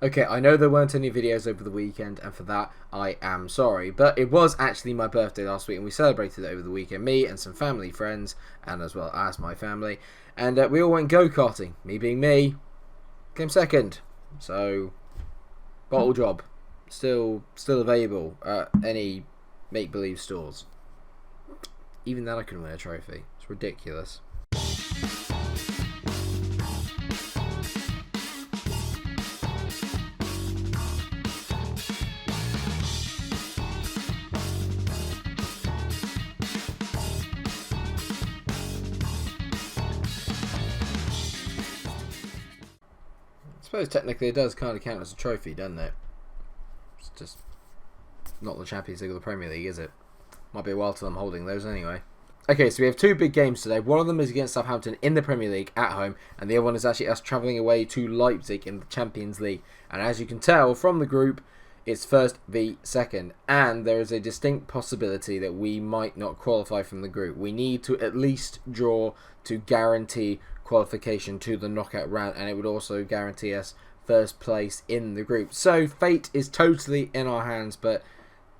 Okay, I know there weren't any videos over the weekend, and for that, I am sorry. But it was actually my birthday last week, and we celebrated it over the weekend. Me and some family friends, and as well as my family. And we all went go-karting. Me being me, came second. So, bottle job. Still available at any make-believe stores. Even then I couldn't win a trophy. It's ridiculous. I suppose technically it does kind of count as a trophy, doesn't it? It's just not the Champions League or the Premier League, is it? Might be a while till I'm holding those anyway. Okay, so we have two big games today. One of them is against Southampton in the Premier League at home, and the other one is actually us travelling away to Leipzig in the Champions League. And as you can tell from the group, it's first v second, and there is a distinct possibility that we might not qualify from the group. We need to at least draw to guarantee qualification to the knockout round, and it would also guarantee us first place in the group. So fate is totally in our hands, but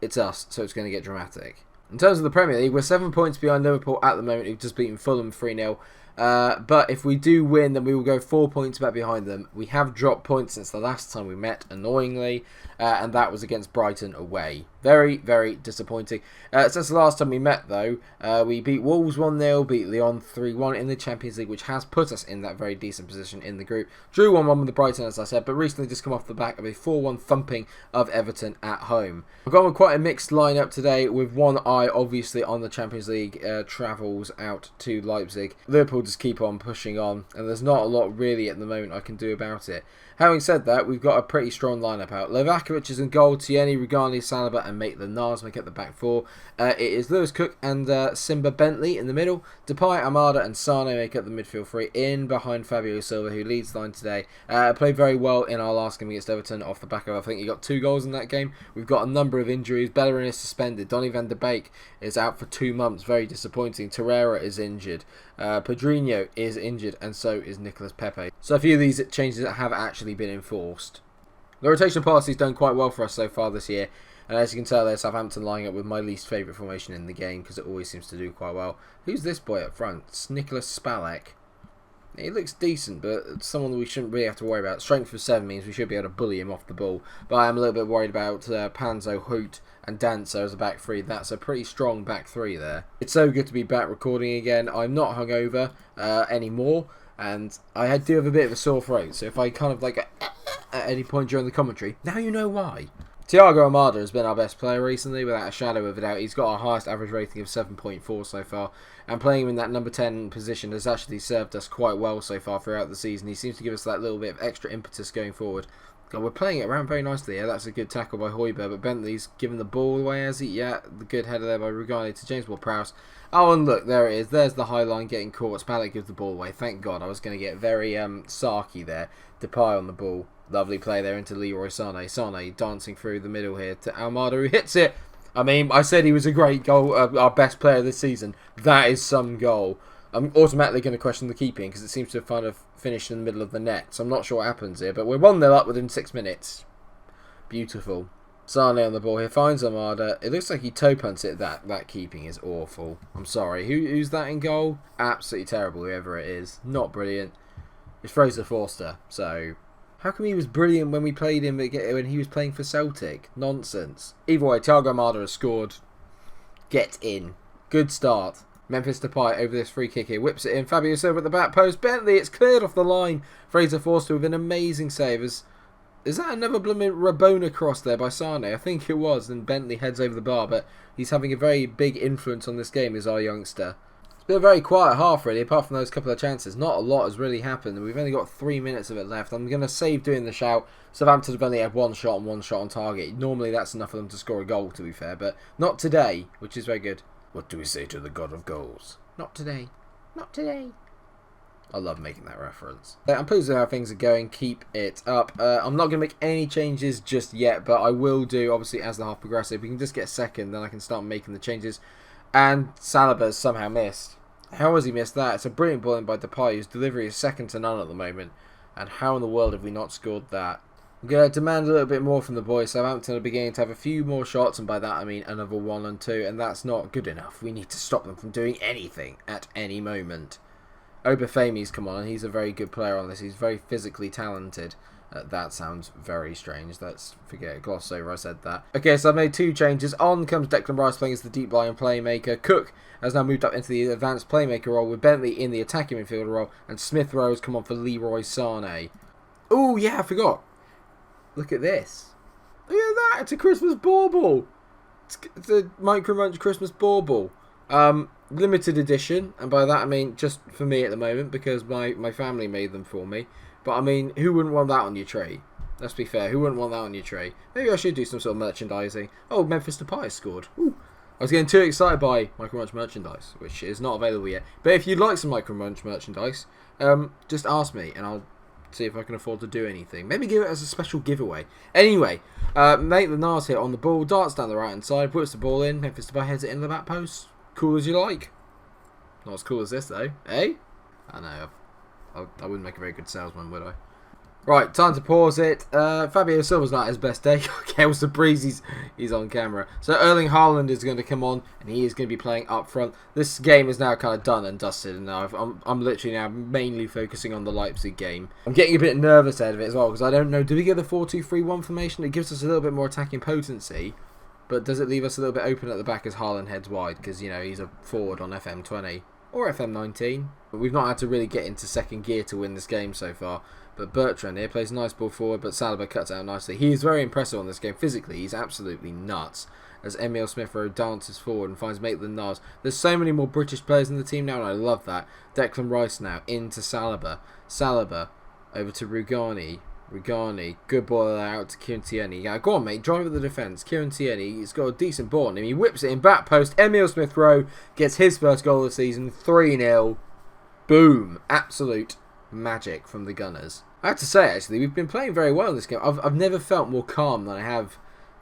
it's us, so it's going to get dramatic. In terms of the Premier League, we're 7 points behind Liverpool at the moment, who've just beaten Fulham 3-0. But if we do win, then we will go 4 points back behind them. We have dropped points since the last time we met, annoyingly, and that was against Brighton away. Very, very disappointing. Since the last time we met, though, we beat Wolves 1-0, beat Lyon 3-1 in the Champions League, which has put us in that very decent position in the group. Drew 1-1 with the Brighton, as I said, but recently just come off the back of a 4-1 thumping of Everton at home. I've gone with quite a mixed lineup today, with one eye obviously on the Champions League travels out to Leipzig. Liverpool just keep on pushing on, and there's not a lot really at the moment I can do about it. Having said that, we've got a pretty strong lineup out. Livakovic is in goal, Tierney, Rugani, Saliba and Maitland-Niles make up the back four. It is Lewis Cook and Simba Bentley in the middle. Depay, Amada and Sane make up the midfield three, in behind Fabio Silva, who leads the line today. Played very well in our last game against Everton off the back of, I think he got 2 goals in that game. We've got a number of injuries. Bellerin is suspended. Donny van der Beek is out for 2 months. Very disappointing. Torreira is injured. Pedrinho is injured, and so is Nicolas Pepe. So a few of these changes have actually been enforced. The rotation policy's done quite well for us so far this year, and as you can tell, there's Southampton lining up with my least favourite formation in the game, because it always seems to do quite well. Who's this boy up front? It's Nicolas Spalek. He looks decent, but someone that we shouldn't really have to worry about. Strength of 7 means we should be able to bully him off the ball, but I am a little bit worried about Panzo, Hoot and Dancer as a back three. That's a pretty strong back three there. It's so good to be back recording again. I'm not hungover anymore, and I do have a bit of a sore throat, so if I kind of like at any point during the commentary, now you know why. Thiago Almada has been our best player recently, without a shadow of a doubt. He's got our highest average rating of 7.4 so far, and playing him in that number 10 position has actually served us quite well so far throughout the season. He seems to give us that little bit of extra impetus going forward. God, we're playing it around very nicely here. That's a good tackle by Højbjerg, but Bentley's given the ball away, has he? Yeah, the good header there by Rugani to James Ward-Prowse. Oh, and look, there it is. There's the high line getting caught. Spalek gives the ball away. Thank God. I was going to get very sarky there. Depay on the ball. Lovely play there into Leroy Sané. Sané dancing through the middle here to Almada, who hits it. I mean, I said he was a great goal, our best player this season. That is some goal. I'm automatically going to question the keeping because it seems to have kind of finished in the middle of the net. So I'm not sure what happens here, but we're 1-0 up within 6 minutes. Beautiful. Sané on the ball here, finds Almada. It looks like he toe punts it. That keeping is awful. I'm sorry. Who's that in goal? Absolutely terrible, whoever it is. Not brilliant. It's Fraser Forster, so how come he was brilliant when we played him when he was playing for Celtic? Nonsense. Either way, Thiago Almada has scored. Get in. Good start. Memphis Depay over this free kick here. Whips it in. Fabio Silva at the back post. Bentley, it's cleared off the line. Fraser Forster with an amazing save. Is that another blooming Rabona cross there by Sane? I think it was. And Bentley heads over the bar, but he's having a very big influence on this game, is our youngster. It's been a very quiet half, really, apart from those couple of chances. Not a lot has really happened, and we've only got 3 minutes of it left. I'm going to save doing the shout. Southampton have only had 1 shot and 1 shot on target. Normally that's enough for them to score a goal, to be fair, but not today, which is very good. What do we say to the god of goals? Not today. Not today. I love making that reference. I'm pleased with how things are going. Keep it up. I'm not going to make any changes just yet, but I will do, obviously, as the half progresses. If we can just get second, then I can start making the changes. And Saliba's somehow missed. How has he missed that? It's a brilliant ball in by Depay, whose delivery is second to none at the moment. And how in the world have we not scored that? I'm going to demand a little bit more from the boys. Southampton are beginning to have a few more shots, and by that I mean another 1 and 2, and that's not good enough. We need to stop them from doing anything at any moment. Obafemi's come on, and he's a very good player on this. He's very physically talented. That sounds very strange. Let's gloss over I said that. Okay, so I've made 2 changes. On comes Declan Rice playing as the deep line playmaker. Cook has now moved up into the advanced playmaker role with Bentley in the attacking midfielder role, and Smith Rowe has come on for Leroy Sané. Oh yeah, I forgot. Look at this. Look at that. It's a Christmas bauble. It's a MikeRo Munch Christmas bauble. Limited edition, and by that I mean just for me at the moment because my family made them for me. But I mean, who wouldn't want that on your tree? Let's be fair. Who wouldn't want that on your tree? Maybe I should do some sort of merchandising. Oh, Memphis Depay scored. Ooh. I was getting too excited by MikeRo Munch merchandise, which is not available yet. But if you'd like some MikeRo Munch merchandise, just ask me and I'll see if I can afford to do anything. Maybe give it as a special giveaway. Anyway, Maitland-Niles here on the ball. Darts down the right hand side. Puts the ball in. Memphis Depay heads it in the back post. Cool as you like. Not as cool as this though. Eh? I know. I wouldn't make a very good salesman, would I? Right, time to pause it. Fabio Silva's not his best day. Kels the Breeze, he's on camera. So Erling Haaland is going to come on, and he is going to be playing up front. This game is now kind of done and dusted, and now I'm literally now mainly focusing on the Leipzig game. I'm getting a bit nervous out of it as well, because I don't know, do we get the 4-2-3-1 formation? It gives us a little bit more attacking potency, but does it leave us a little bit open at the back as Haaland heads wide? Because, you know, he's a forward on FM20 or FM19. But we've not had to really get into second gear to win this game so far. But Bertrand here plays a nice ball forward, but Saliba cuts out nicely. He is very impressive on this game. Physically, he's absolutely nuts. As Emile Smith-Rowe dances forward and finds Maitland-Niles. There's so many more British players in the team now, and I love that. Declan Rice now into Saliba. Saliba over to Rugani. Rugani, good ball out to Kieran Tierney. Yeah, go on, mate, drive at the defence. Kieran Tierney, he's got a decent ball on him. He whips it in back post. Emile Smith-Rowe gets his first goal of the season, 3-0. Boom, absolute magic from the Gunners. I have to say, actually, we've been playing very well in this game. I've never felt more calm than I have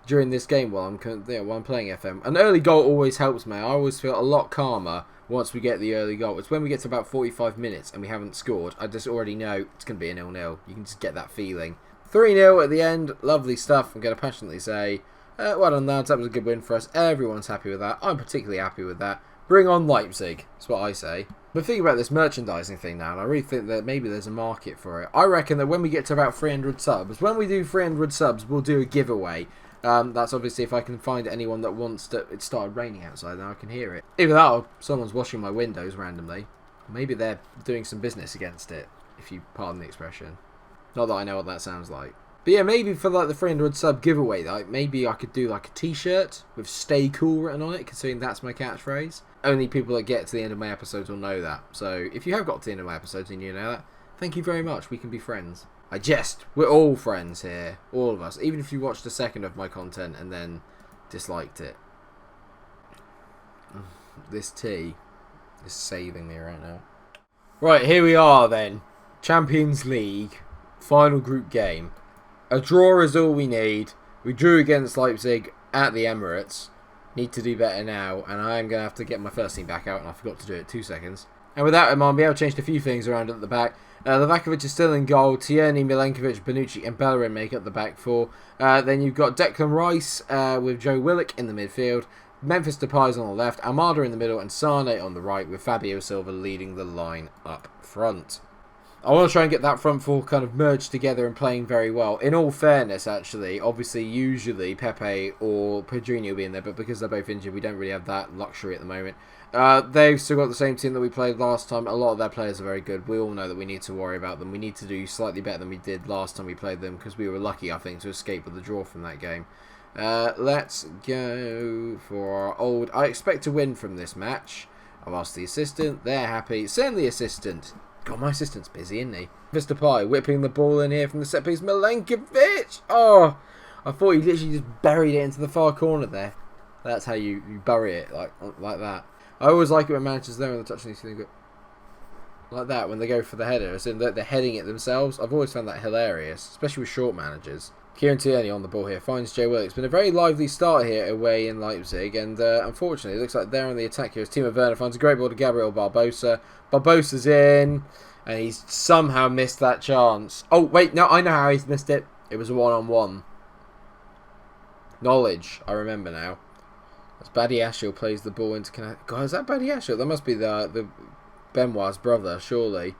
during this game while I'm playing FM. An early goal always helps me. I always feel a lot calmer once we get the early goal. It's when we get to about 45 minutes and we haven't scored. I just already know it's going to be a 0-0. You can just get that feeling. 3-0 at the end. Lovely stuff. I'm going to passionately say, well done, lads. That was a good win for us. Everyone's happy with that. I'm particularly happy with that. Bring on Leipzig. That's what I say. But think about this merchandising thing now, and I really think that maybe there's a market for it. I reckon that when we get to about 300 subs, we'll do a giveaway. That's obviously if I can find anyone that wants to... It started raining outside, now I can hear it. Either that or someone's washing my windows randomly. Maybe they're doing some business against it, if you pardon the expression. Not that I know what that sounds like. But yeah, maybe for like the 300 sub giveaway, like maybe I could do like a t-shirt with "Stay Cool" written on it, considering that's my catchphrase. Only people that get to the end of my episodes will know that. So if you have got to the end of my episodes and you know that, thank you very much. We can be friends. I jest. We're all friends here. All of us. Even if you watched a second of my content and then disliked it. This tea is saving me right now. Right, here we are then. Champions League. Final group game. A draw is all we need. We drew against Leipzig at the Emirates. Need to do better now, and I am going to have to get my first team back out, and I forgot to do it 2 seconds. And with that in mind, we have changed a few things around at the back. Livakovic is still in goal. Tierney, Milenkovic, Bonucci and Bellerin make up the back four. Then you've got Declan Rice with Joe Willock in the midfield. Memphis Depay is on the left. Almada in the middle and Sane on the right, with Fabio Silva leading the line up front. I want to try and get that front four kind of merged together and playing very well. In all fairness, actually, obviously, usually Pepe or Pedrinho will be in there, but because they're both injured, we don't really have that luxury at the moment. They've still got the same team that we played last time. A lot of their players are very good. We all know that we need to worry about them. We need to do slightly better than we did last time we played them, because we were lucky, I think, to escape with the draw from that game. Let's go for our old... I expect to win from this match. I've asked the assistant. They're happy. Send the assistant. God, my assistant's busy, isn't he? Mr. Pie whipping the ball in here from the set piece. Milenkovic! Oh! I thought he literally just buried it into the far corner there. That's how you bury it, like that. I always like it when managers there on the touch and you go like that when they go for the header. As in they're heading it themselves. I've always found that hilarious, especially with short managers. Kieran Tierney on the ball here finds Joe Willock. It's been a very lively start here away in Leipzig, and unfortunately it looks like they're on the attack here as Timo Werner finds a great ball to Gabriel Barbosa. Barbosa's in, and he's somehow missed that chance. Oh wait, no, I know how he's missed it. It was a one-on-one. Knowledge. I remember now. As Badiashile plays the ball into... God, is that Badiashile? That must be the Benoit's brother, surely.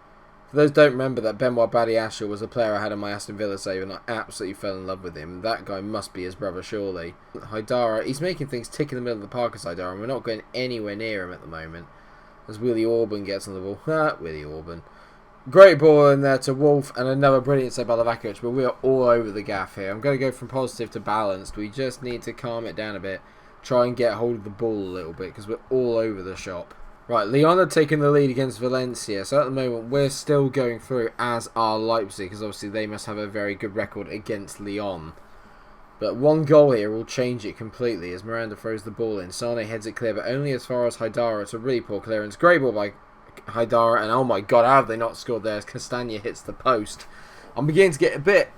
For those who don't remember, that Benoit Badiashile was a player I had in my Aston Villa save, and I absolutely fell in love with him. That guy must be his brother, surely. Haidara, he's making things tick in the middle of the park as Haidara, and we're not going anywhere near him at the moment. As Willie Orban gets on the ball. Willie Orban. Great ball in there to Wolf, and another brilliant save by Livakovic, but we are all over the gaff here. I'm going to go from positive to balanced. We just need to calm it down a bit. Try and get hold of the ball a little bit, because we're all over the shop. Right, Lyon are taking the lead against Valencia, so at the moment we're still going through, as are Leipzig, because obviously they must have a very good record against Lyon. But one goal here will change it completely as Miranda throws the ball in. Sane heads it clear, but only as far as Haidara. It's a really poor clearance. Great ball by Haidara, and oh my god, how have they not scored there as Castagna hits the post. I'm beginning to get a bit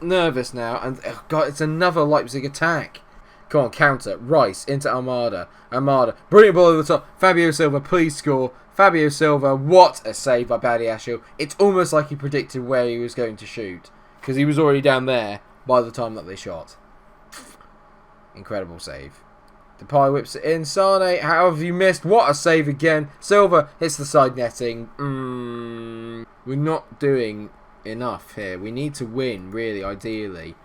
nervous now, and oh god, it's another Leipzig attack. Come on, counter. Rice into Almada. Almada. Brilliant ball over the top. Fabio Silva, please score. Fabio Silva, what a save by Badiashile. It's almost like he predicted where he was going to shoot, because he was already down there by the time that they shot. Incredible save. Depay whips it in. Sane, how have you missed? What a save again. Silva hits the side netting. We're not doing enough here. We need to win, really, ideally.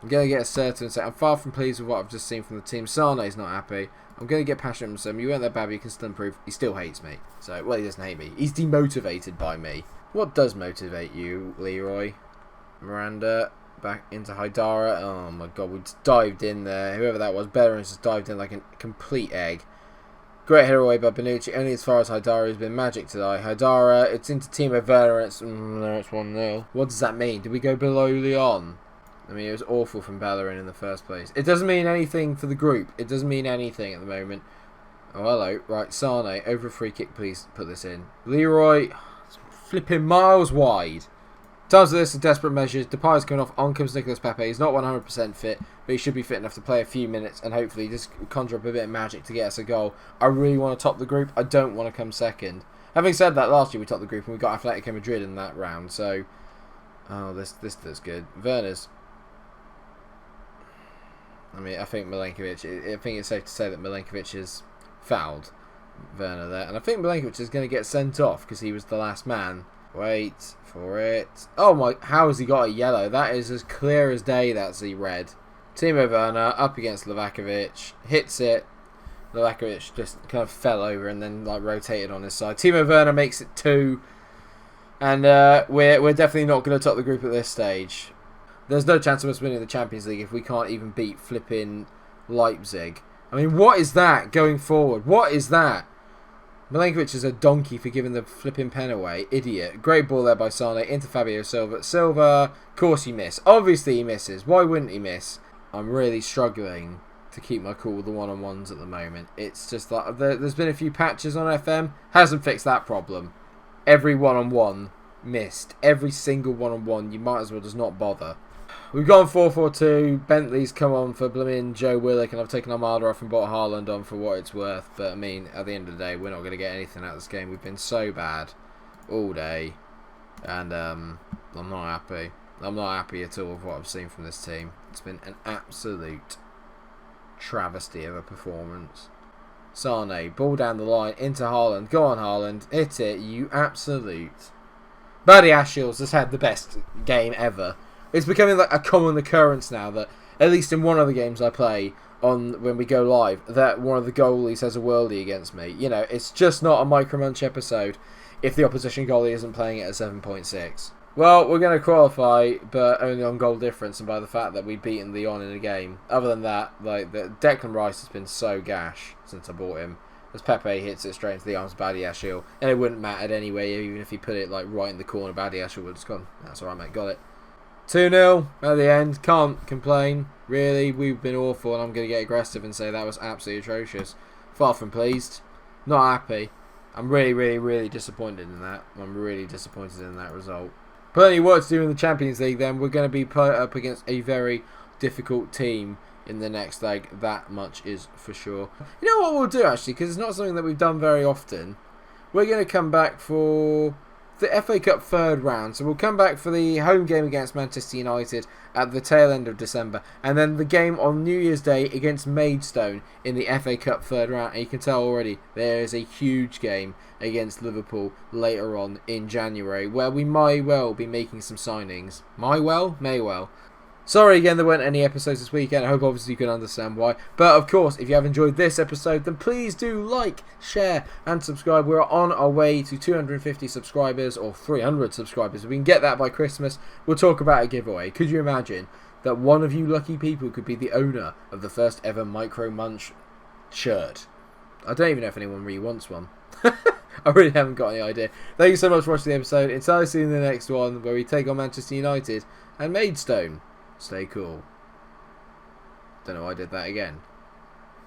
I'm going to get a certain set. I'm far from pleased with what I've just seen from the team. Sane's not happy. I'm going to get passionate with him. You weren't that bad, but you can still improve. He still hates me. So, well, he doesn't hate me. He's demotivated by me. What does motivate you, Leroy? Miranda, back into Haidara. Oh my god, we just dived in there. Whoever that was, Bellerin just dived in like a complete egg. Great header away by Bonucci. Only as far as Haidara has been magic today. Haidara, it's into Timo Werner. It's 1-0. What does that mean? Did we go below Lyon? I mean, it was awful from Bellerin in the first place. It doesn't mean anything for the group. It doesn't mean anything at the moment. Oh, hello. Right, Sane, over a free kick, please put this in. Leroy, flipping miles wide. Times of this are desperate measures. Depay's coming off. On comes Nicolas Pepe. He's not 100% fit, but he should be fit enough to play a few minutes and hopefully just conjure up a bit of magic to get us a goal. I really want to top the group. I don't want to come second. Having said that, last year we topped the group and we got Atletico Madrid in that round, so... Oh, this looks good. Werner's... I mean, I think it's safe to say that Milenkovic has fouled Werner there. And I think Milenkovic is going to get sent off because he was the last man. Wait for it. Oh my, how has he got a yellow? That is as clear as day, that's a red. Timo Werner up against Livakovic. Hits it. Livakovic just kind of fell over and then like rotated on his side. Timo Werner makes it 2. And we're definitely not going to top the group at this stage. There's no chance of us winning the Champions League if we can't even beat flipping Leipzig. I mean, what is that going forward? What is that? Milenkovic is a donkey for giving the flipping pen away. Idiot. Great ball there by Sane into Fabio Silva. Silva, of course he missed. Obviously he misses. Why wouldn't he miss? I'm really struggling to keep my cool with the one-on-ones at the moment. It's just like there's been a few patches on FM. Hasn't fixed that problem. Every one-on-one missed. Every single one-on-one. You might as well just not bother. We've gone 4-4-2. Bentley's come on for blooming Joe Willock, and I've taken Almada off and bought Haaland on for what it's worth. But I mean, at the end of the day, we're not going to get anything out of this game. We've been so bad all day, and I'm not happy. I'm not happy at all with what I've seen from this team. It's been an absolute travesty of a performance. Sane, ball down the line into Haaland. Go on, Haaland. Hit it, you absolute. Badiashile's has had the best game ever. It's becoming like a common occurrence now that, at least in one of the games I play on when we go live, that one of the goalies has a worldie against me. You know, it's just not a MikeRo Munch episode if the opposition goalie isn't playing it at 7.6. Well, we're going to qualify, but only on goal difference and by the fact that we've beaten Lyon in a game. Other than that, like Declan Rice has been so gash since I bought him. As Pepe hits it straight into the arms of Badiashile, and it wouldn't matter anyway, even if he put it like right in the corner. Badiashile would have just gone, that's alright mate, got it. 2-0 at the end, can't complain. Really, we've been awful and I'm going to get aggressive and say that was absolutely atrocious. Far from pleased, not happy. I'm really disappointed in that. I'm really disappointed in that result. Plenty of work to do in the Champions League then. We're going to be put up against a very difficult team in the next leg. That much is for sure. You know what we'll do actually, because it's not something that we've done very often. We're going to come back for the FA Cup third round. So we'll come back for the home game against Manchester United at the tail end of December, and then the game on New Year's Day against Maidstone in the FA Cup third round. And you can tell already there is a huge game against Liverpool later on in January, where we might well be making some signings. May well. Sorry again there weren't any episodes this weekend. I hope obviously you can understand why. But of course, if you have enjoyed this episode, then please do like, share and subscribe. We're on our way to 250 subscribers or 300 subscribers. If we can get that by Christmas, we'll talk about a giveaway. Could you imagine that one of you lucky people could be the owner of the first ever MikeRo Munch shirt? I don't even know if anyone really wants one. I really haven't got any idea. Thank you so much for watching the episode. Until I see you in the next one, where we take on Manchester United and Maidstone. Stay cool. Don't know why I did that again.